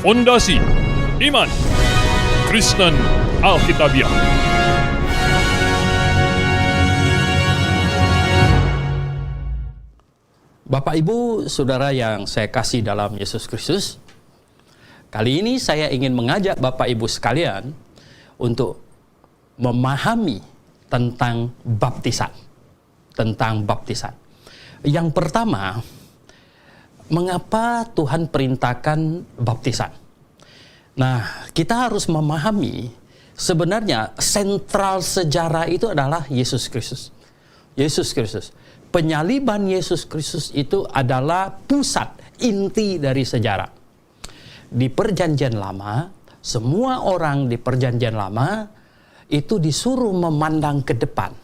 Fondasi Iman Kristen Alkitabiah. Bapak Ibu Saudara yang saya kasih dalam Yesus Kristus, kali ini saya ingin mengajak Bapak Ibu sekalian untuk memahami tentang baptisan. Yang pertama, mengapa Tuhan perintahkan baptisan? Nah, kita harus memahami sebenarnya sentral sejarah itu adalah Yesus Kristus. Yesus Kristus. Penyaliban Yesus Kristus itu adalah pusat inti dari sejarah. Di Perjanjian Lama, semua orang di Perjanjian Lama itu disuruh memandang ke depan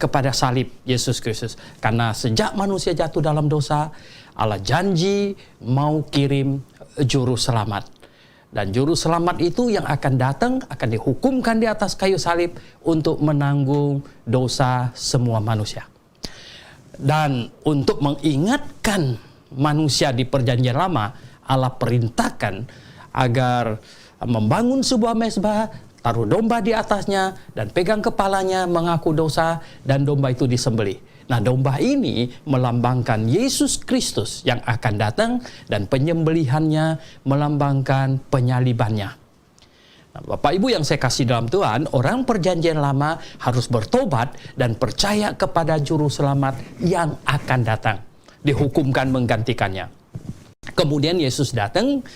kepada salib Yesus Kristus. Karena sejak manusia jatuh dalam dosa, Allah janji mau kirim juru selamat. Dan juru selamat itu yang akan datang, akan dihukumkan di atas kayu salib untuk menanggung dosa semua manusia. Dan untuk mengingatkan manusia di Perjanjian Lama, Allah perintahkan agar membangun sebuah mezbah, taruh domba di atasnya, dan pegang kepalanya mengaku dosa, dan domba itu disembelih. Nah, domba ini melambangkan Yesus Kristus yang akan datang, dan penyembelihannya melambangkan penyalibannya. Nah, Bapak Ibu yang saya kasih dalam Tuhan, orang Perjanjian Lama harus bertobat dan percaya kepada Juru Selamat yang akan datang, dihukumkan menggantikannya. Kemudian Yesus datang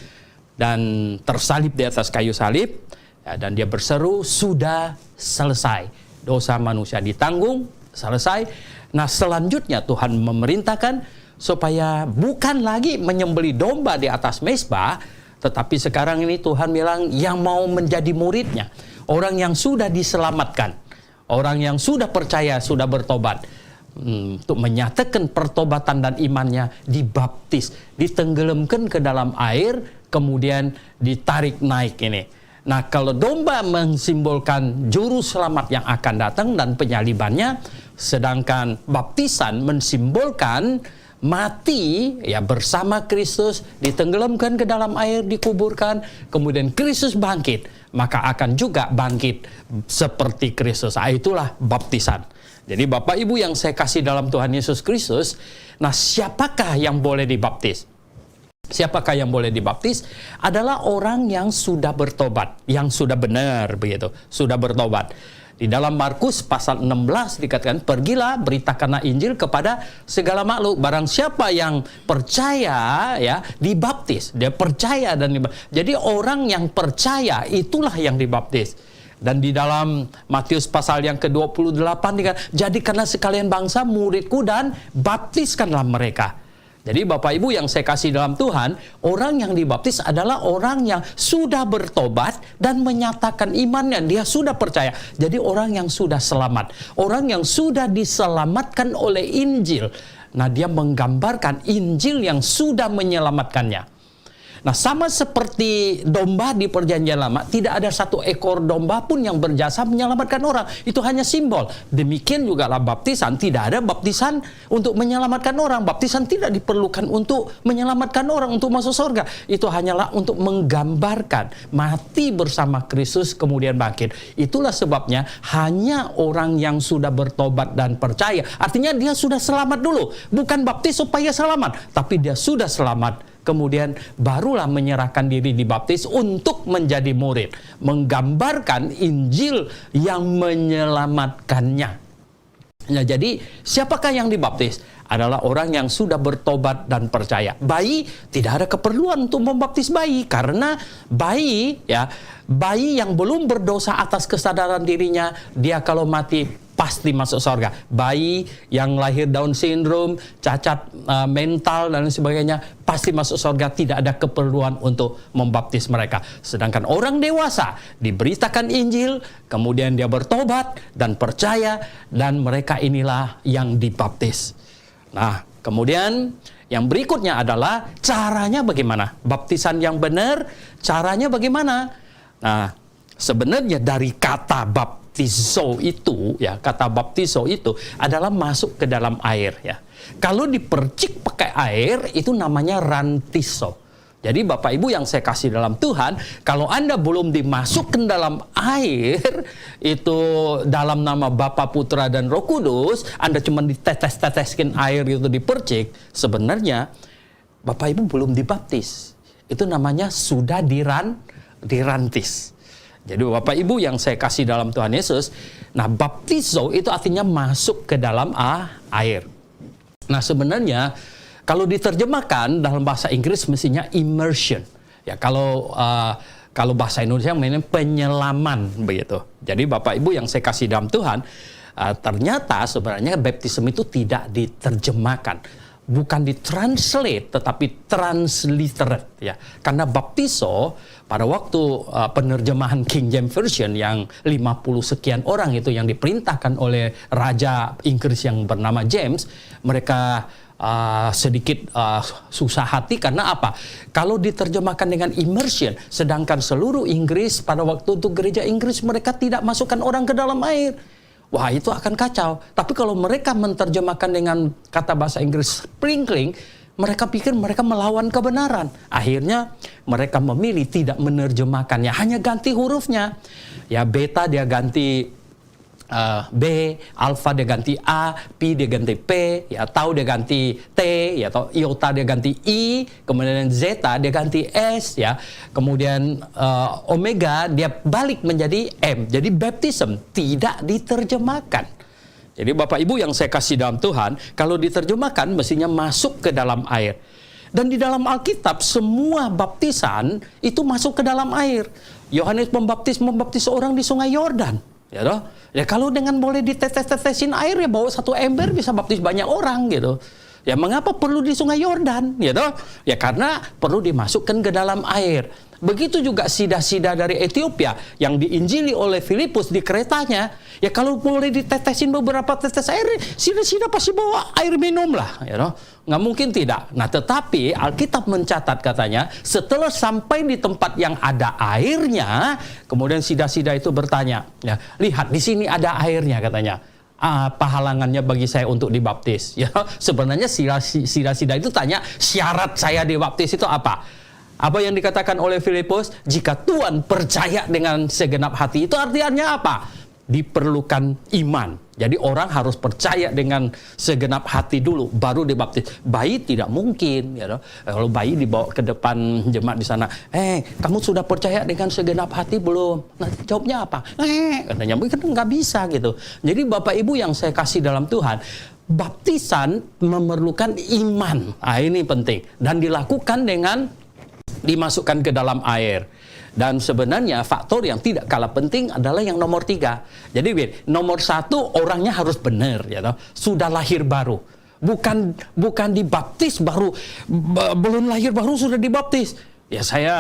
dan tersalib di atas kayu salib, ya, dan dia berseru, sudah selesai. Dosa manusia ditanggung, selesai. Nah, selanjutnya Tuhan memerintahkan supaya bukan lagi menyembelih domba di atas mezbah, tetapi sekarang ini Tuhan bilang yang mau menjadi muridnya, orang yang sudah diselamatkan, orang yang sudah percaya, sudah bertobat, untuk menyatakan pertobatan dan imannya, dibaptis, ditenggelamkan ke dalam air, kemudian ditarik naik ini. Nah, kalau domba mensimbolkan juru selamat yang akan datang dan penyalibannya, sedangkan baptisan mensimbolkan mati ya bersama Kristus, ditenggelamkan ke dalam air, dikuburkan, kemudian Kristus bangkit, maka akan juga bangkit seperti Kristus. Itulah baptisan. Jadi Bapak Ibu yang saya kasih dalam Tuhan Yesus Kristus, nah siapakah yang boleh dibaptis? Siapakah yang boleh dibaptis? Adalah orang yang sudah bertobat, yang sudah benar begitu, sudah bertobat. Di dalam Markus pasal 16 dikatakan, pergilah beritakanlah Injil kepada segala makhluk. Barang siapa yang percaya ya dibaptis, dia percaya dan dibaptis. Jadi orang yang percaya itulah yang dibaptis. Dan di dalam Matius pasal yang ke-28 dikatakan, jadikanlah sekalian bangsa muridku dan baptiskanlah mereka. Jadi Bapak Ibu yang saya kasih dalam Tuhan, orang yang dibaptis adalah orang yang sudah bertobat dan menyatakan imannya, dia sudah percaya. Jadi orang yang sudah selamat, orang yang sudah diselamatkan oleh Injil. Nah, dia menggambarkan Injil yang sudah menyelamatkannya. Nah, sama seperti domba di Perjanjian Lama, tidak ada satu ekor domba pun yang berjasa menyelamatkan orang. Itu hanya simbol. Demikian juga lah baptisan. Tidak ada baptisan untuk menyelamatkan orang. Baptisan tidak diperlukan untuk menyelamatkan orang, untuk masuk surga. Itu hanyalah untuk menggambarkan mati bersama Kristus kemudian bangkit. Itulah sebabnya hanya orang yang sudah bertobat dan percaya. Artinya dia sudah selamat dulu. Bukan baptis supaya selamat, tapi dia sudah selamat. Kemudian barulah menyerahkan diri dibaptis untuk menjadi murid. Menggambarkan Injil yang menyelamatkannya. Nah, jadi siapakah yang dibaptis? Adalah orang yang sudah bertobat dan percaya. Bayi tidak ada keperluan untuk membaptis bayi. Karena bayi yang belum berdosa atas kesadaran dirinya, dia kalau mati pasti masuk surga. Bayi yang lahir Down syndrome, cacat mental dan sebagainya, pasti masuk surga. Tidak ada keperluan untuk membaptis mereka. Sedangkan orang dewasa diberitakan Injil, kemudian dia bertobat dan percaya, dan mereka inilah yang dibaptis. Nah, kemudian yang berikutnya adalah caranya bagaimana? Baptisan yang benar, caranya bagaimana? Nah, sebenarnya dari kata baptizo itu, ya, kata baptizo itu adalah masuk ke dalam air, ya. Kalau dipercik pakai air itu namanya rantizo. Jadi Bapak Ibu yang saya kasih dalam Tuhan, kalau Anda belum dimasukkan dalam air, itu dalam nama Bapa, Putra, dan Roh Kudus, Anda cuma ditetes-teteskin air itu dipercik, sebenarnya Bapak Ibu belum dibaptis. Itu namanya sudah dirantis. Jadi Bapak Ibu yang saya kasih dalam Tuhan Yesus, nah baptizo itu artinya masuk ke dalam air. Nah sebenarnya kalau diterjemahkan dalam bahasa Inggris mestinya immersion. Ya kalau bahasa Indonesia mainnya penyelaman begitu. Jadi Bapak Ibu yang saya kasih dalam Tuhan, ternyata sebenarnya baptism itu tidak diterjemahkan. Bukan ditranslate, tetapi transliterate, ya. Karena baptizo pada waktu penerjemahan King James Version yang 50 sekian orang itu yang diperintahkan oleh Raja Inggris yang bernama James, mereka sedikit susah hati karena apa? Kalau diterjemahkan dengan immersion, sedangkan seluruh Inggris pada waktu itu gereja Inggris mereka tidak masukkan orang ke dalam air. Wah, itu akan kacau. Tapi kalau mereka menerjemahkan dengan kata bahasa Inggris sprinkling, mereka pikir mereka melawan kebenaran. Akhirnya mereka memilih tidak menerjemahkannya, hanya ganti hurufnya. Ya, beta dia ganti B, alfa dia ganti A, Pi dia ganti P, ya tau dia ganti T, ya atau iota dia ganti I, kemudian zeta dia ganti S, ya. Kemudian omega dia balik menjadi M. Jadi baptism tidak diterjemahkan. Jadi Bapak Ibu yang saya kasih dalam Tuhan, kalau diterjemahkan mestinya masuk ke dalam air. Dan di dalam Alkitab semua baptisan itu masuk ke dalam air. Yohanes membaptis orang di Sungai Yordan. Ya toh? Ya kalau dengan boleh ditetes-tetesin air ya bawa satu ember bisa baptis banyak orang gitu. Ya mengapa perlu di Sungai Yordan? Ya toh? Ya karena perlu dimasukkan ke dalam air. Begitu juga sida-sida dari Ethiopia yang diinjili oleh Filipus di keretanya. Ya kalau boleh ditetesin beberapa tetes air, sida-sida pasti bawa air minum lah. Ya toh? Nggak mungkin tidak. Nah tetapi Alkitab mencatat katanya setelah sampai di tempat yang ada airnya, kemudian sida-sida itu bertanya, ya lihat di sini ada airnya katanya. Apa halangannya bagi saya untuk dibaptis? Ya sebenarnya sida-sida itu tanya syarat saya dibaptis itu apa? Apa yang dikatakan oleh Filipus? Jika Tuhan percaya dengan segenap hati, itu artinya apa? Diperlukan iman. Jadi orang harus percaya dengan segenap hati dulu, baru dibaptis. Bayi tidak mungkin. Ya, kalau bayi dibawa ke depan jemaat di sana, kamu sudah percaya dengan segenap hati belum? Nah, jawabnya apa? Katanya mungkin nggak bisa gitu. Jadi Bapak Ibu yang saya kasih dalam Tuhan, baptisan memerlukan iman. Ini penting. Dan dilakukan dengan dimasukkan ke dalam air. Dan sebenarnya faktor yang tidak kalah penting adalah yang nomor 3. Jadi nomor 1 orangnya harus benar, ya toh? Sudah lahir baru. Bukan dibaptis baru, belum lahir baru sudah dibaptis. Ya saya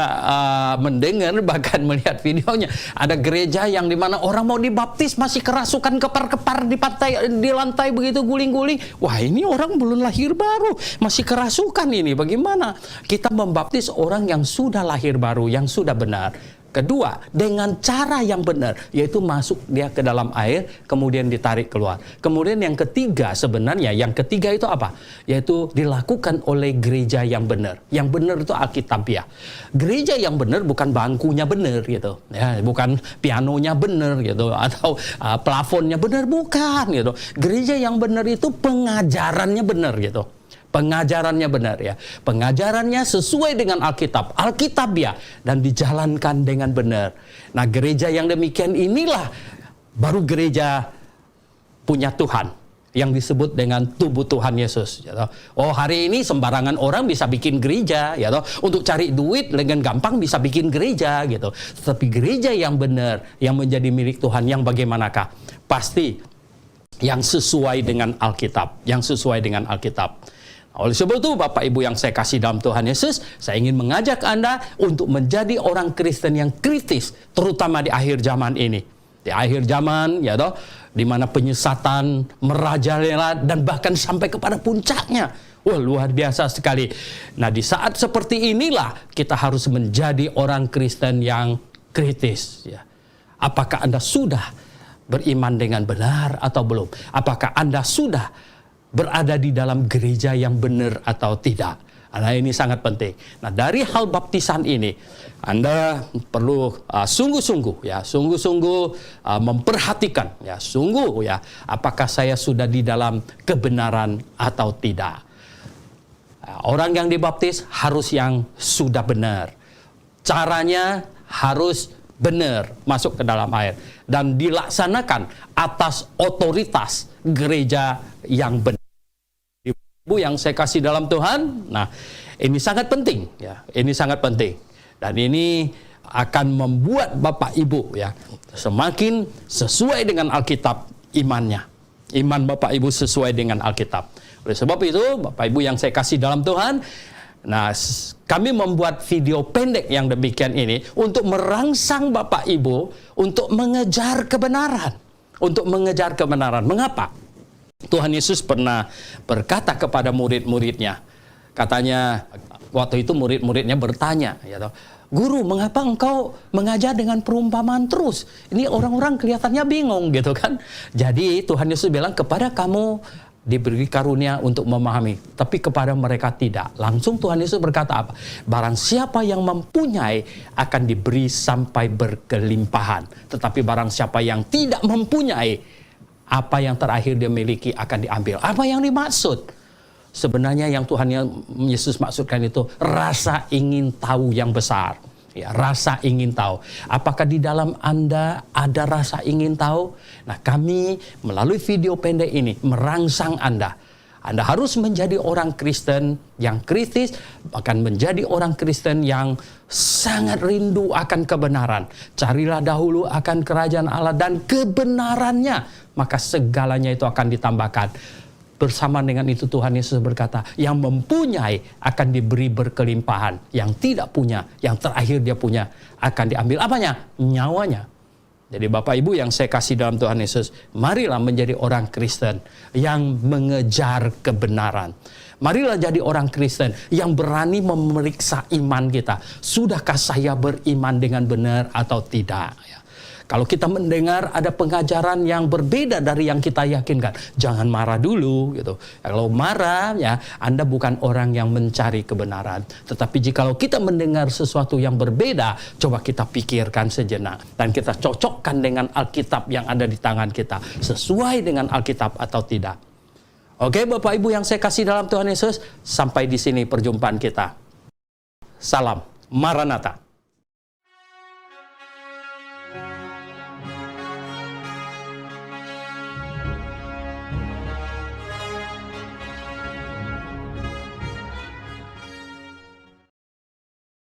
mendengar bahkan melihat videonya ada gereja yang dimana orang mau dibaptis masih kerasukan kepar-kepar di lantai begitu guling-guling. Wah ini orang belum lahir baru masih kerasukan ini. Bagaimana kita membaptis orang yang sudah lahir baru yang sudah benar? Kedua, dengan cara yang benar, yaitu masuk dia ke dalam air, kemudian ditarik keluar. Kemudian yang ketiga sebenarnya, yang ketiga itu apa? Yaitu dilakukan oleh gereja yang benar. Yang benar itu Alkitabiah. Gereja yang benar bukan bangkunya benar gitu, ya, bukan pianonya benar gitu, atau plafonnya benar, bukan gitu. Gereja yang benar itu pengajarannya benar gitu. Pengajarannya benar ya. Pengajarannya sesuai dengan Alkitab, Alkitabiah, dan dijalankan dengan benar. Nah, gereja yang demikian inilah baru gereja punya Tuhan yang disebut dengan tubuh Tuhan Yesus. Ya, oh, hari ini sembarangan orang bisa bikin gereja, ya toh. Untuk cari duit dengan gampang bisa bikin gereja gitu. Tetapi gereja yang benar, yang menjadi milik Tuhan, yang bagaimanakah? Pasti yang sesuai dengan Alkitab, yang sesuai dengan Alkitab. Oleh sebab itu Bapak Ibu yang saya kasih dalam Tuhan Yesus, saya ingin mengajak Anda untuk menjadi orang Kristen yang kritis, terutama di akhir zaman ini. Di akhir zaman, ya toh, di mana penyesatan merajalela dan bahkan sampai kepada puncaknya. Wah, luar biasa sekali. Nah, di saat seperti inilah kita harus menjadi orang Kristen yang kritis. Ya. Apakah Anda sudah beriman dengan benar atau belum? Apakah Anda sudah berada di dalam gereja yang benar atau tidak? Nah, ini sangat penting. Nah, dari hal baptisan ini, Anda perlu sungguh-sungguh memperhatikan, apakah saya sudah di dalam kebenaran atau tidak. Orang yang dibaptis harus yang sudah benar. Caranya harus benar masuk ke dalam air dan dilaksanakan atas otoritas gereja yang benar. Ibu yang saya kasih dalam Tuhan, nah ini sangat penting ya, ini sangat penting dan ini akan membuat Bapak Ibu ya semakin sesuai dengan Alkitab imannya. Iman Bapak Ibu sesuai dengan Alkitab. Oleh sebab itu, Bapak Ibu yang saya kasih dalam Tuhan, nah, kami membuat video pendek yang demikian ini untuk merangsang Bapak Ibu untuk mengejar kebenaran. Untuk mengejar kebenaran. Mengapa? Tuhan Yesus pernah berkata kepada murid-muridnya. Katanya, waktu itu murid-muridnya bertanya, Guru, mengapa engkau mengajar dengan perumpamaan terus? Ini orang-orang kelihatannya bingung gitu kan. Jadi Tuhan Yesus bilang, kepada kamu diberi karunia untuk memahami, tapi kepada mereka tidak. Langsung Tuhan Yesus berkata apa? Barang siapa yang mempunyai akan diberi sampai berkelimpahan. Tetapi barang siapa yang tidak mempunyai, apa yang terakhir dia miliki akan diambil. Apa yang dimaksud? Sebenarnya yang Tuhan Yesus maksudkan itu rasa ingin tahu yang besar. Ya, rasa ingin tahu. Apakah di dalam Anda ada rasa ingin tahu? Nah, kami melalui video pendek ini merangsang Anda. Anda harus menjadi orang Kristen yang kritis, bahkan menjadi orang Kristen yang sangat rindu akan kebenaran. Carilah dahulu akan kerajaan Allah dan kebenarannya, maka segalanya itu akan ditambahkan. Bersama dengan itu Tuhan Yesus berkata, yang mempunyai akan diberi berkelimpahan. Yang tidak punya, yang terakhir dia punya, akan diambil apanya? Nyawanya. Jadi Bapak Ibu yang saya kasih dalam Tuhan Yesus, marilah menjadi orang Kristen yang mengejar kebenaran. Marilah jadi orang Kristen yang berani memeriksa iman kita. Sudahkah saya beriman dengan benar atau tidak? Kalau kita mendengar ada pengajaran yang berbeda dari yang kita yakinkan, jangan marah dulu gitu. Kalau marah ya Anda bukan orang yang mencari kebenaran. Tetapi jikalau kita mendengar sesuatu yang berbeda, coba kita pikirkan sejenak dan kita cocokkan dengan Alkitab yang ada di tangan kita, sesuai dengan Alkitab atau tidak. Oke, Bapak Ibu yang saya kasih dalam Tuhan Yesus, sampai di sini perjumpaan kita. Salam Maranatha.